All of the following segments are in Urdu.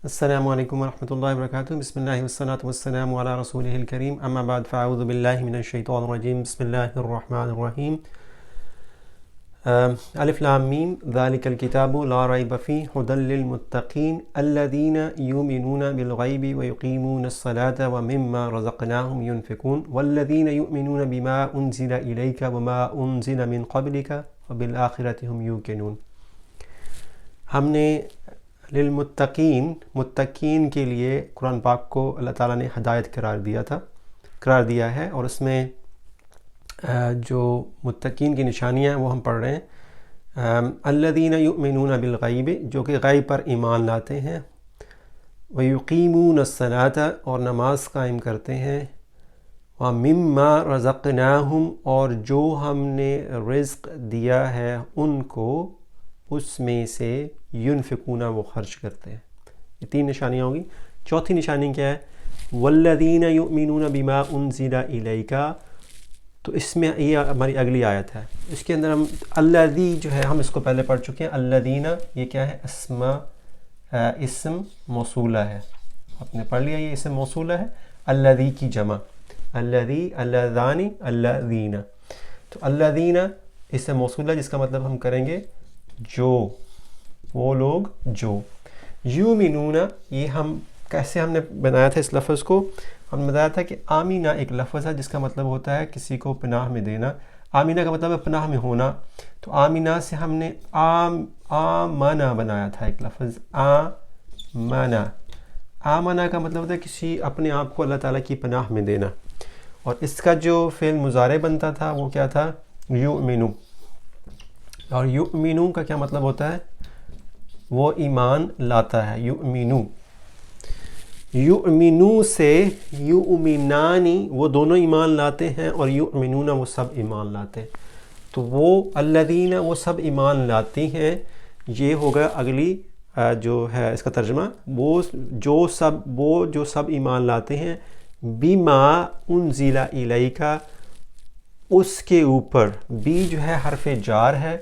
السلام علیکم ورحمۃ اللہ وبرکاتہ۔ بسم اللہ والصلاۃ والسلام علی رسولہ الکریم، اما بعد فاعوذ باللہ من الشیطان الرجیم، بسم اللہ الرحمن الرحیم۔ الف لام میم، ذالک الکتاب لا ریب فیہ ھدی للمتقین الذین یؤمنون بالغیب ویقیمون الصلاۃ ومما رزقناہم ینفقون والذین یؤمنون بما انزل الیک وما انزل من قبلک وبالآخرۃ ہم یوقنون۔ ہم نے للمتقین، متقین کے لیے قرآن پاک کو اللہ تعالیٰ نے ہدایت قرار دیا ہے، اور اس میں جو متقین کی نشانیاں ہیں وہ ہم پڑھ رہے ہیں۔ الذین یؤمنون بالغیب، جو کہ غیب پر ایمان لاتے ہیں، ویقیمون الصلاۃ، اور نماز قائم کرتے ہیں، ومما رزقناہم، اور جو ہم نے رزق دیا ہے ان کو اس میں سے ینفقون، وہ خرچ کرتے ہیں۔ یہ تین نشانیاں ہوگی۔ چوتھی نشانی کیا ہے؟ والذین یؤمنون بما انزل الیک، تو اس میں یہ ہماری اگلی آیت ہے، اس کے اندر ہم الذی جو ہے ہم اس کو پہلے پڑھ چکے ہیں۔ الذین یہ کیا ہے؟ اسم موصولہ ہے، آپ نے پڑھ لیا، یہ اسم موصولہ ہے۔ الذی کی جمع، الذی، اللذانی، الذین، تو الذین اسم موصولہ جس کا مطلب ہم کریں گے جو، وہ لوگ جو۔ یؤمنون، یہ ہم کیسے ہم نے بنایا تھا اس لفظ کو؟ ہم نے بتایا تھا کہ آمینہ ایک لفظ ہے جس کا مطلب ہوتا ہے کسی کو پناہ میں دینا۔ آمینہ کا مطلب ہے پناہ میں ہونا، تو آمینہ سے ہم نے آمنہ بنایا تھا ایک لفظ، آمنہ۔ آمنہ کا مطلب ہوتا ہے کسی اپنے آپ کو اللہ تعالیٰ کی پناہ میں دینا، اور اس کا جو فعل مضارع بنتا تھا وہ کیا تھا؟ یؤمنو۔ اور یؤمنو کا کیا مطلب ہوتا ہے؟ وہ ایمان لاتا ہے، یؤمنو۔ یؤمنو سے یؤمنانی، وہ دونوں ایمان لاتے ہیں، اور یؤمنون وہ سب ایمان لاتے ہیں، تو وہ الذین وہ سب ایمان لاتی ہیں۔ یہ ہوگا اگلی جو ہے اس کا ترجمہ، وہ جو سب ایمان لاتے ہیں، بما انزل الیک، اس کے اوپر۔ بی جو ہے حرف جار ہے،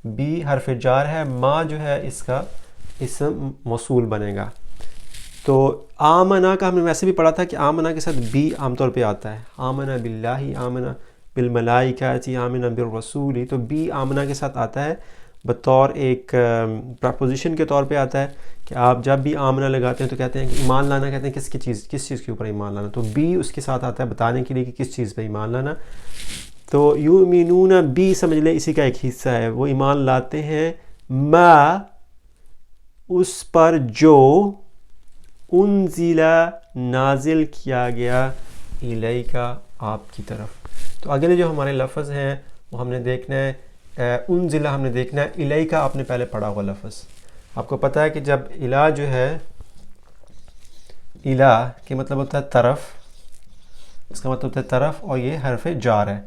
بی حرف جار ہے، ما جو ہے اس کا اسم موصول بنے گا۔ تو آمنہ کا ہم نے ویسے بھی پڑھا تھا کہ آمنہ کے ساتھ بی عام طور پہ آتا ہے، آمنہ باللہ، آمنہ بالملائکۃ، آمنہ بالرسول، تو بی آمنہ کے ساتھ آتا ہے بطور ایک پراپوزیشن کے طور پہ آتا ہے کہ آپ جب بھی آمنہ لگاتے ہیں تو کہتے ہیں کہ ایمان لانا، کہتے ہیں کس چیز کے اوپر ایمان لانا، تو بی اس کے ساتھ آتا ہے بتانے کے لیے کہ کس چیز پہ ایمان لانا۔ تو یؤمنون بی سمجھ لیں اسی کا ایک حصہ ہے، وہ ایمان لاتے ہیں ما، اس پر جو انزل نازل کیا گیا الیک، آپ کی طرف۔ تو اگلے جو ہمارے لفظ ہیں وہ ہم نے دیکھنا ہے، انزل ہم نے دیکھنا ہے، الیک آپ نے پہلے پڑھا ہوا لفظ۔ آپ کو پتہ ہے کہ جب الہ جو ہے، الہ کے مطلب ہوتا ہے طرف، اس کا مطلب ہوتا ہے طرف، اور یہ حرف جار ہے۔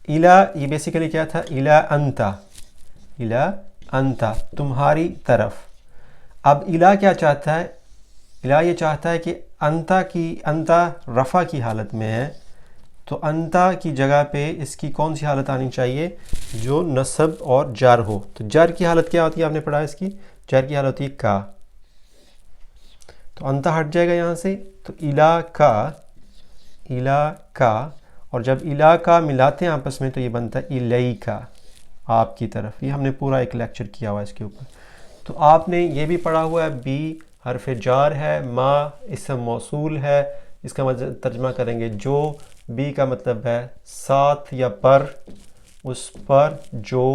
الہ یہ بیسیکلی کیا تھا؟ الہ انت، الہ انت، تمہاری طرف۔ اب الہ کیا چاہتا ہے؟ الہ یہ چاہتا ہے کہ انت رفع کی حالت میں ہے، تو انت کی جگہ پہ اس کی کون سی حالت آنی چاہیے؟ جو نصب اور جر ہو۔ تو جر کی حالت کیا ہوتی ہے؟ آپ نے پڑھا اس کی، جر کی حالت ہوتی ہے کا، تو انت ہٹ جائے گا یہاں سے، تو الہ کا، اور جب الہ کا ملاتے ہیں آپس میں تو یہ بنتا ہے الیک، آپ کی طرف۔ یہ ہم نے پورا ایک لیکچر کیا ہوا ہے اس کے اوپر۔ تو آپ نے یہ بھی پڑھا ہوا ہے، بی حرف جار ہے، ما اسم موصول ہے، اس کا ترجمہ کریں گے جو، بی کا مطلب ہے ساتھ یا پر، اس پر جو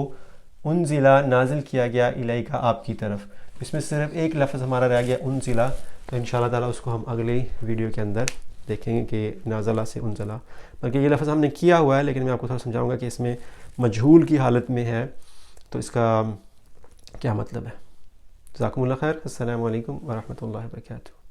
انزلہ نازل کیا گیا الیک، آپ کی طرف۔ اس میں صرف ایک لفظ ہمارا رہ گیا انزلہ، تو انشاءاللہ تعالیٰ اس کو ہم اگلی ویڈیو کے اندر دیکھیں گے کہ نازلہ سے انزلہ، بلکہ یہ لفظ ہم نے کیا ہوا ہے لیکن میں آپ کو تھوڑا سمجھاؤں گا کہ اس میں مجہول کی حالت میں ہے تو اس کا کیا مطلب ہے۔ جزاکم اللہ خیر، السلام علیکم ورحمۃ اللہ وبرکاتہ۔